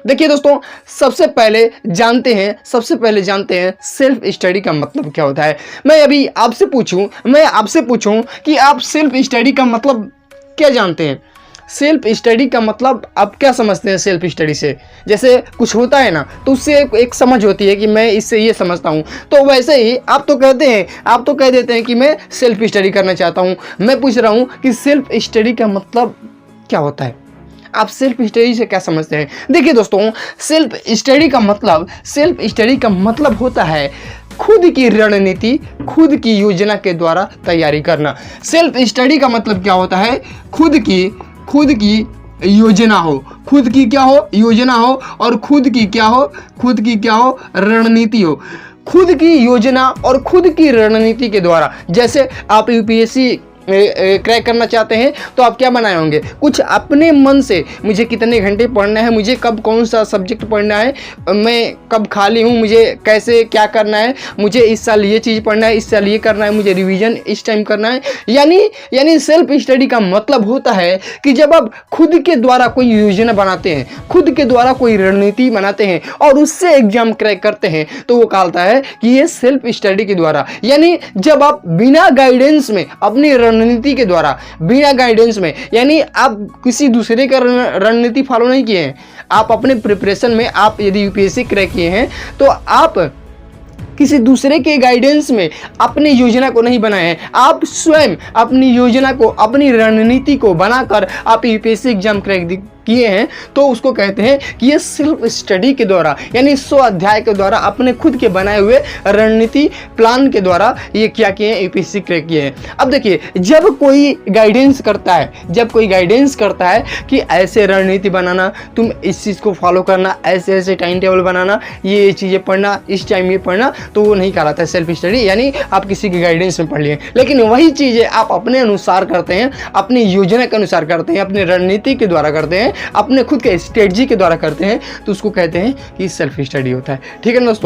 देखिए दोस्तों, सबसे पहले जानते हैं सेल्फ स्टडी का मतलब क्या होता है। मैं आपसे पूछूं कि आप सेल्फ स्टडी का मतलब क्या जानते हैं। सेल्फ स्टडी का मतलब आप क्या समझते हैं। सेल्फ स्टडी से जैसे कुछ होता है ना, तो उससे एक समझ होती है कि मैं इससे ये समझता हूँ, तो वैसे ही आप तो कह देते हैं कि मैं सेल्फ स्टडी करना चाहता हूँ। मैं पूछ रहा हूँ कि सेल्फ स्टडी का मतलब क्या होता है। आप सेल्फ स्टडी से क्या समझते हैं। देखिए दोस्तों, सेल्फ स्टडी का मतलब होता है खुद की रणनीति, खुद की योजना के द्वारा तैयारी करना। सेल्फ स्टडी का मतलब क्या होता है, खुद की योजना हो, खुद की क्या हो, योजना हो, और खुद की क्या हो, रणनीति हो। खुद की योजना और खुद की रणनीति के द्वारा, जैसे आप यूपीएससी क्रैक करना चाहते हैं तो आप क्या बनाए होंगे, कुछ अपने मन से, मुझे कितने घंटे पढ़ना है, मुझे कब कौन सा सब्जेक्ट पढ़ना है, मैं कब खाली हूँ, मुझे कैसे क्या करना है, मुझे इस साल ये चीज़ पढ़ना है, इस साल ये करना है, मुझे रिवीजन इस टाइम करना है। यानी सेल्फ स्टडी का मतलब होता है कि जब आप खुद के द्वारा कोई योजना बनाते हैं, खुद के द्वारा कोई रणनीति बनाते हैं और उससे एग्जाम क्रैक करते हैं, तो वो कहता है कि ये सेल्फ स्टडी के द्वारा। यानी जब आप बिना गाइडेंस में अपनी रणनीति के द्वारा, बिना गाइडेंस में, यानी आप किसी दूसरे का रणनीति फॉलो नहीं किए हैं, आप अपने प्रिपरेशन में, आप यदि यूपीएससी क्रैक किए हैं तो आप किसी दूसरे के गाइडेंस में अपनी योजना को नहीं बनाए हैं, आप स्वयं अपनी योजना को, अपनी रणनीति को बनाकर आप यूपीएससी एग्जाम क्रैक किए हैं, तो उसको कहते हैं कि ये सेल्फ स्टडी के द्वारा, यानी 100 अध्याय के द्वारा, अपने खुद के बनाए हुए रणनीति प्लान के द्वारा ये क्या किए हैं, यूपीएससी क्रैक किए हैं। अब देखिए, जब कोई गाइडेंस करता है कि ऐसे रणनीति बनाना, तुम इस चीज़ को फॉलो करना, ऐसे टाइम टेबल बनाना, ये चीज़ें पढ़ना, इस टाइम ये पढ़ना, तो वो नहीं कहलाता है सेल्फ स्टडी, यानी आप किसी के गाइडेंस में पढ़ लिए। लेकिन वही चीज़ें आप अपने अनुसार करते हैं, अपनी योजना के अनुसार करते हैं, अपनी रणनीति के द्वारा करते हैं, अपने खुद के स्ट्रेटजी के द्वारा करते हैं, तो उसको कहते हैं कि सेल्फ स्टडी होता है। ठीक है दोस्तों।